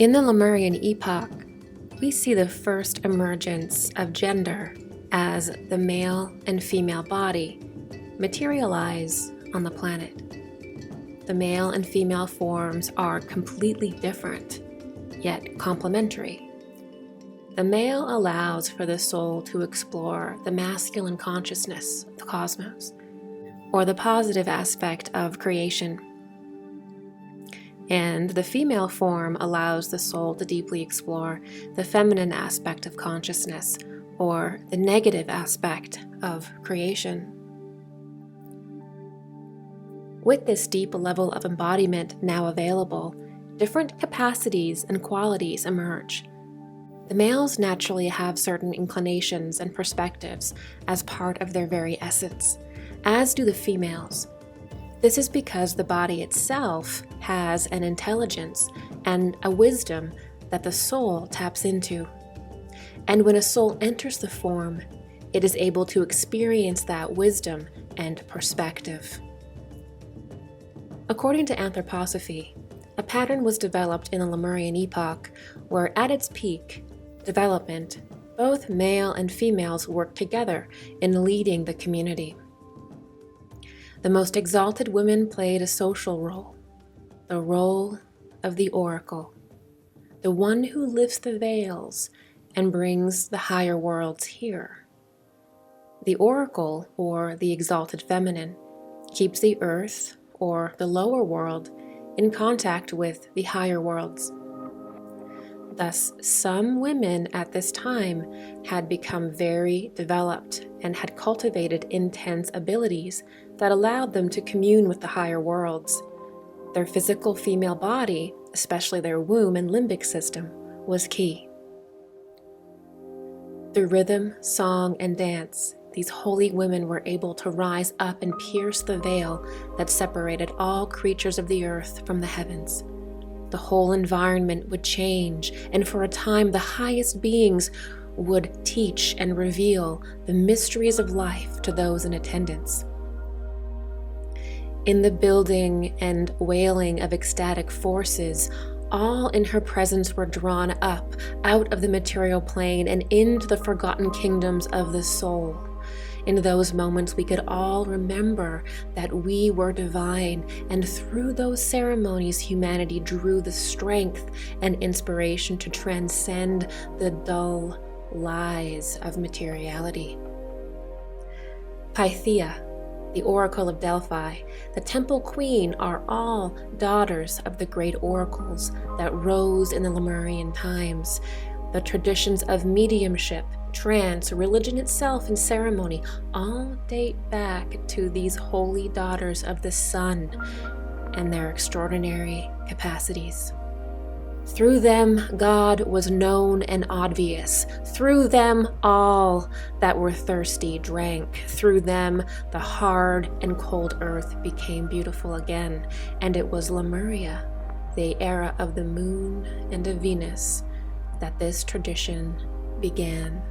In the Lemurian epoch, we see the first emergence of gender as the male and female body materialize on the planet. The male and female forms are completely different, yet complementary. The male allows for the soul to explore the masculine consciousness of the cosmos, or the positive aspect of creation. And the female form allows the soul to deeply explore the feminine aspect of consciousness, or the negative aspect of creation. With this deep level of embodiment now available, different capacities and qualities emerge. The males naturally have certain inclinations and perspectives as part of their very essence, as do the females. This is because the body itself has an intelligence and a wisdom that the soul taps into. And when a soul enters the form, it is able to experience that wisdom and perspective. According to anthroposophy, a pattern was developed in the Lemurian epoch where, at its peak development, both male and females worked together in leading the community. The most exalted women played a social role, the role of the oracle, the one who lifts the veils and brings the higher worlds here. The oracle, or the exalted feminine, keeps the earth, or the lower world, in contact with the higher worlds. Thus, some women at this time had become very developed and had cultivated intense abilities that allowed them to commune with the higher worlds. Their physical female body, especially their womb and limbic system, was key. Through rhythm, song, and dance, these holy women were able to rise up and pierce the veil that separated all creatures of the earth from the heavens. The whole environment would change, and for a time the highest beings would teach and reveal the mysteries of life to those in attendance. In the building and wailing of ecstatic forces, all in her presence were drawn up out of the material plane and into the forgotten kingdoms of the soul. In those moments, we could all remember that we were divine, and through those ceremonies, humanity drew the strength and inspiration to transcend the dull lies of materiality. Pythia, the oracle of Delphi, the temple queen, are all daughters of the great oracles that rose in the Lemurian times. The traditions of mediumship, trance, religion itself, and ceremony all date back to these holy daughters of the sun and their extraordinary capacities. Through them, God was known and obvious. Through them, all that were thirsty drank. Through them, the hard and cold earth became beautiful again. And it was Lemuria, the era of the moon and of Venus, that this tradition began.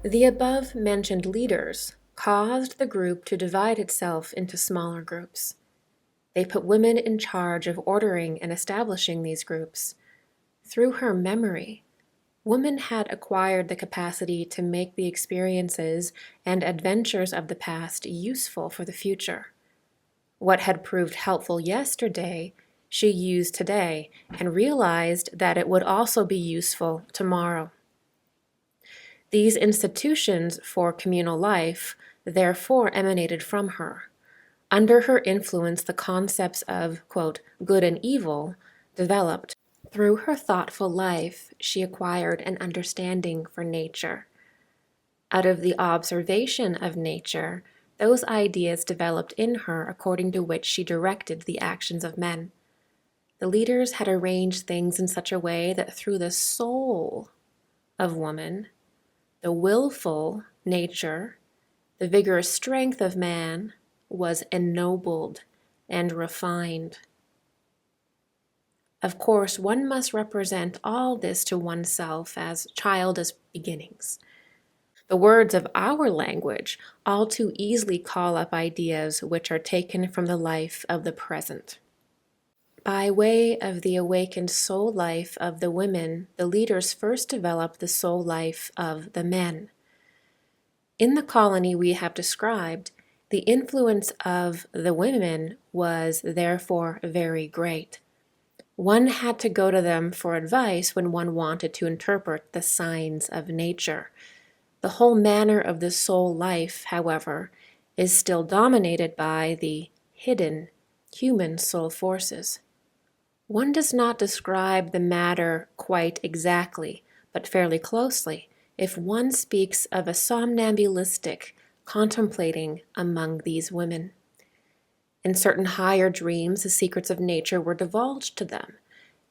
The above-mentioned leaders caused the group to divide itself into smaller groups. They put women in charge of ordering and establishing these groups. Through her memory, woman had acquired the capacity to make the experiences and adventures of the past useful for the future. What had proved helpful yesterday, she used today and realized that it would also be useful tomorrow. These institutions for communal life therefore emanated from her. Under her influence, the concepts of, quote, good and evil developed. Through her thoughtful life, she acquired an understanding for nature. Out of the observation of nature, those ideas developed in her according to which she directed the actions of men. The leaders had arranged things in such a way that through the soul of woman, the willful nature, the vigorous strength of man was ennobled and refined. Of course, one must represent all this to oneself as childish beginnings. The words of our language all too easily call up ideas which are taken from the life of the present. By way of the awakened soul life of the women, the leaders first developed the soul life of the men. In the colony we have described, the influence of the women was therefore very great. One had to go to them for advice when one wanted to interpret the signs of nature. The whole manner of the soul life, however, is still dominated by the hidden human soul forces. One does not describe the matter quite exactly, but fairly closely, if one speaks of a somnambulistic contemplating among these women. In certain higher dreams, the secrets of nature were divulged to them,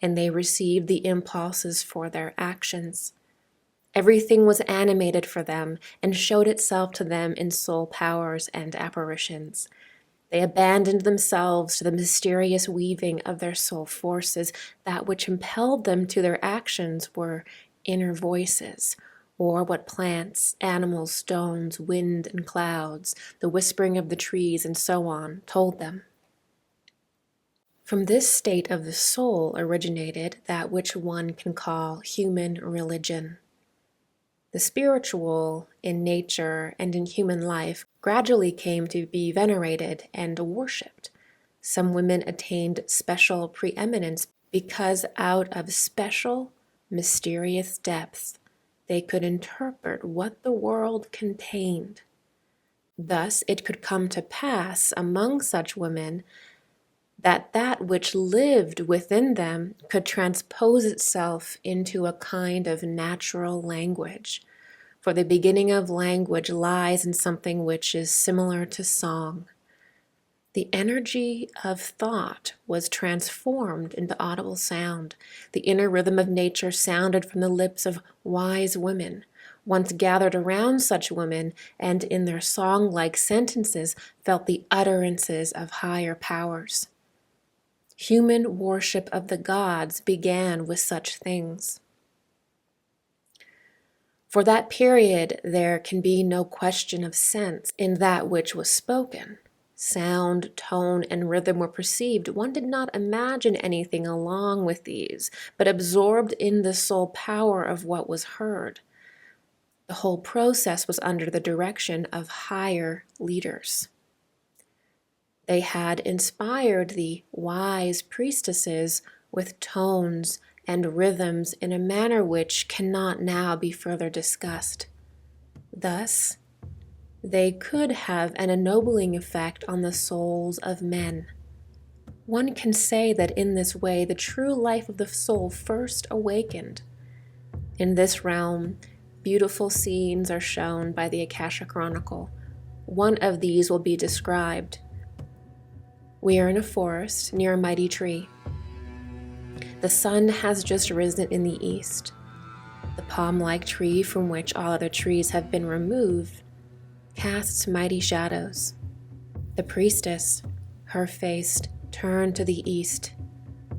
and they received the impulses for their actions. Everything was animated for them and showed itself to them in soul powers and apparitions. They abandoned themselves to the mysterious weaving of their soul forces. That which impelled them to their actions were inner voices, or what plants, animals, stones, wind, and clouds, the whispering of the trees, and so on, told them. From this state of the soul originated that which one can call human religion. The spiritual in nature and in human life gradually came to be venerated and worshipped. Some women attained special preeminence because out of special, mysterious depths they could interpret what the world contained. Thus it could come to pass among such women that which lived within them could transpose itself into a kind of natural language. For the beginning of language lies in something which is similar to song. The energy of thought was transformed into audible sound. The inner rhythm of nature sounded from the lips of wise women, once gathered around such women, and in their song-like sentences felt the utterances of higher powers. Human worship of the gods began with such things. For that period, there can be no question of sense in that which was spoken. Sound, tone, and rhythm were perceived. One did not imagine anything along with these, but absorbed in the soul power of what was heard. The whole process was under the direction of higher leaders. They had inspired the wise priestesses with tones and rhythms in a manner which cannot now be further discussed. Thus, they could have an ennobling effect on the souls of men. One can say that in this way the true life of the soul first awakened. In this realm, beautiful scenes are shown by the Akasha Chronicle. One of these will be described. We are in a forest near a mighty tree. The sun has just risen in the east. The palm-like tree from which all other trees have been removed casts mighty shadows. The priestess, her face turned to the east,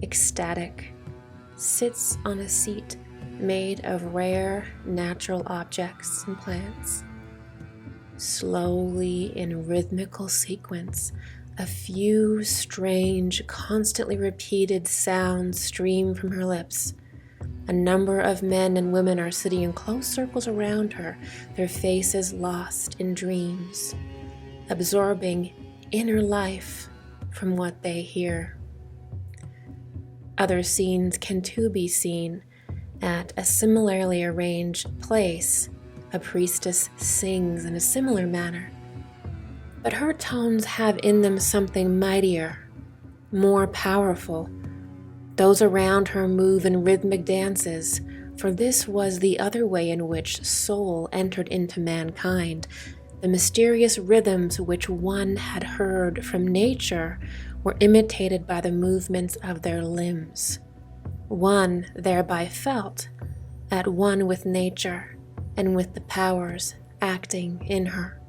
ecstatic, sits on a seat made of rare natural objects and plants. Slowly, in rhythmical sequence, a few strange, constantly repeated sounds stream from her lips. A number of men and women are sitting in close circles around her, their faces lost in dreams, absorbing inner life from what they hear. Other scenes can too be seen. At a similarly arranged place, a priestess sings in a similar manner. But her tones have in them something mightier, more powerful. Those around her move in rhythmic dances, for this was the other way in which soul entered into mankind. The mysterious rhythms which one had heard from nature were imitated by the movements of their limbs. One thereby felt at one with nature and with the powers acting in her.